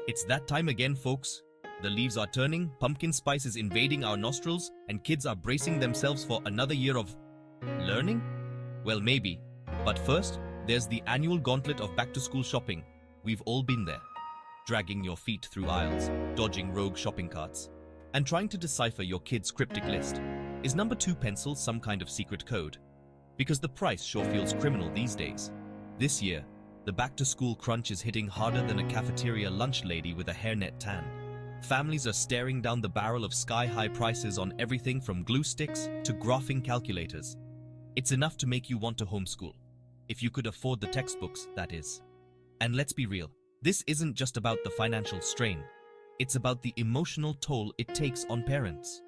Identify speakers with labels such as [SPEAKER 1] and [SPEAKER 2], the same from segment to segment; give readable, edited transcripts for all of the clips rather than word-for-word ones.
[SPEAKER 1] It's that time again, folks. The leaves are turning, pumpkin spice is invading our nostrils, and kids are bracing themselves for another year of learning? Well, maybe. But first, there's the annual gauntlet of back-to-school shopping. We've all been there. Dragging your feet through aisles, dodging rogue shopping carts, and trying to decipher your kid's cryptic list. Is number 2 pencil some kind of secret code? Because the price sure feels criminal these days. This year, the back-to-school crunch is hitting harder than a cafeteria lunch lady with a hairnet tan. Families are staring down the barrel of sky-high prices on everything from glue sticks to graphing calculators. It's enough to make you want to homeschool. If you could afford the textbooks, that is. And let's be real, this isn't just about the financial strain. It's about the emotional toll it takes on parents.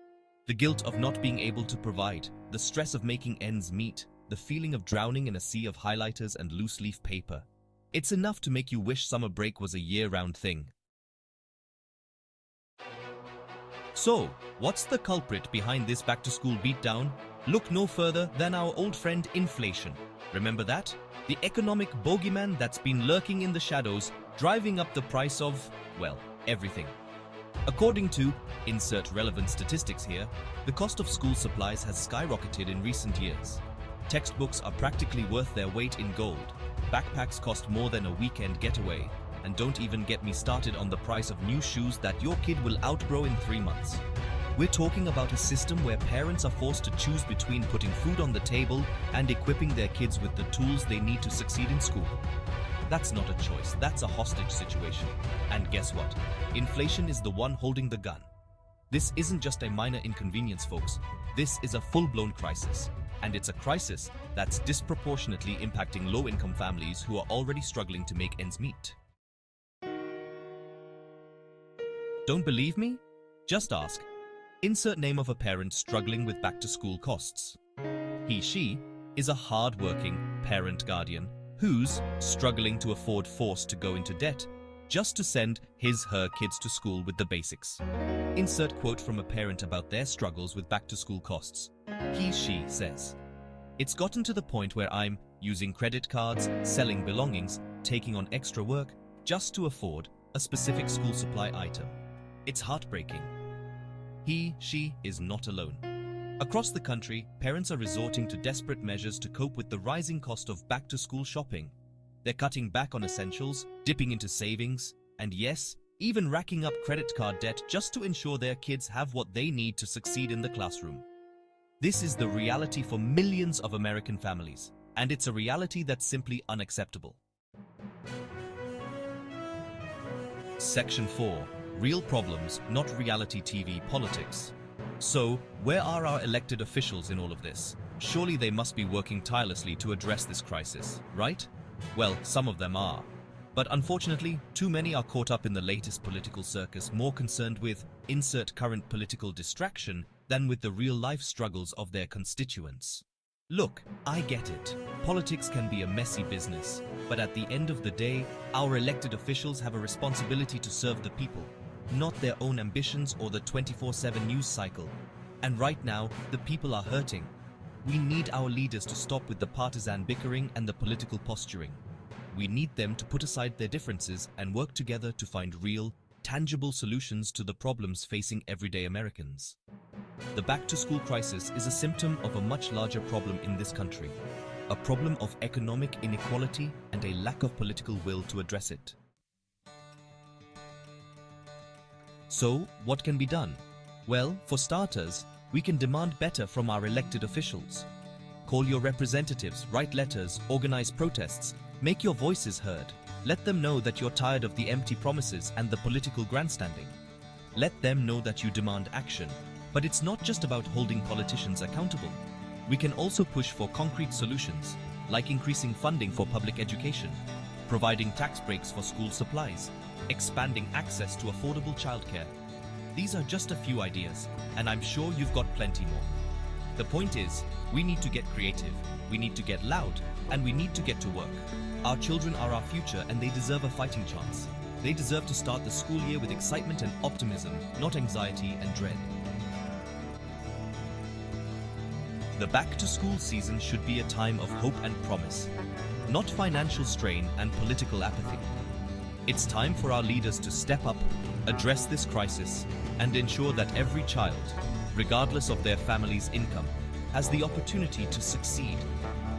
[SPEAKER 1] The guilt of not being able to provide, the stress of making ends meet, the feeling of drowning in a sea of highlighters and loose-leaf paper. It's enough to make you wish summer break was a year-round thing. So, what's the culprit behind this back-to-school beatdown? Look no further than our old friend inflation. Remember that? The economic bogeyman that's been lurking in the shadows, driving up the price of, well, everything. According to, insert relevant statistics here, the cost of school supplies has skyrocketed in recent years. Textbooks are practically worth their weight in gold. Backpacks cost more than a weekend getaway. And don't even get me started on the price of new shoes that your kid will outgrow in 3 months. We're talking about a system where parents are forced to choose between putting food on the table and equipping their kids with the tools they need to succeed in school. That's not a choice, that's a hostage situation. And guess what? Inflation is the one holding the gun. This isn't just a minor inconvenience, folks. This is a full-blown crisis. And it's a crisis that's disproportionately impacting low-income families who are already struggling to make ends meet. Don't believe me? Just ask. Insert name of a parent struggling with back-to-school costs. He/she is a hard-working parent guardian who's struggling to afford forced to go into debt just to send his/her kids to school with the basics. Insert quote from a parent about their struggles with back-to-school costs. He/she says, "It's gotten to the point where I'm using credit cards, selling belongings, taking on extra work just to afford a specific school supply item. It's heartbreaking." He/she is not alone. Across the country, parents are resorting to desperate measures to cope with the rising cost of back-to-school shopping. They're cutting back on essentials, dipping into savings, and yes, even racking up credit card debt just to ensure their kids have what they need to succeed in the classroom. This is the reality for millions of American families, and it's a reality that's simply unacceptable. Section 4. Real problems, not reality TV politics. So, where are our elected officials in all of this? Surely they must be working tirelessly to address this crisis, right? Well, some of them are. But unfortunately, too many are caught up in the latest political circus, more concerned with insert current political distraction than with the real-life struggles of their constituents. Look, I get it. Politics can be a messy business, but at the end of the day, our elected officials have a responsibility to serve the people, not their own ambitions or the 24/7 news cycle. And right now, the people are hurting. We need our leaders to stop with the partisan bickering and the political posturing. We need them to put aside their differences and work together to find real, tangible solutions to the problems facing everyday Americans. The back-to-school crisis is a symptom of a much larger problem in this country, a problem of economic inequality and a lack of political will to address it. So, what can be done? Well, for starters, we can demand better from our elected officials. Call your representatives, write letters, organize protests, make your voices heard. Let them know that you're tired of the empty promises and the political grandstanding. Let them know that you demand action. But it's not just about holding politicians accountable. We can also push for concrete solutions, like increasing funding for public education, providing tax breaks for school supplies, expanding access to affordable childcare. These are just a few ideas, and I'm sure you've got plenty more. The point is, we need to get creative, we need to get loud, and we need to get to work. Our children are our future, and they deserve a fighting chance. They deserve to start the school year with excitement and optimism, not anxiety and dread. The back-to-school season should be a time of hope and promise, not financial strain and political apathy. It's time for our leaders to step up, address this crisis, and ensure that every child, regardless of their family's income, has the opportunity to succeed.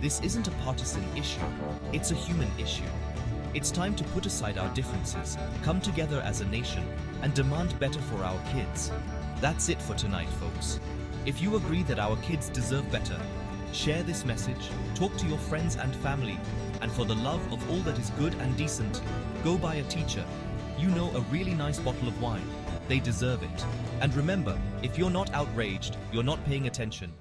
[SPEAKER 1] This isn't a partisan issue, it's a human issue. It's time to put aside our differences, come together as a nation, and demand better for our kids. That's it for tonight, folks. If you agree that our kids deserve better, share this message, talk to your friends and family, and for the love of all that is good and decent, go buy a teacher. You know, a really nice bottle of wine. They deserve it. And remember, if you're not outraged, you're not paying attention.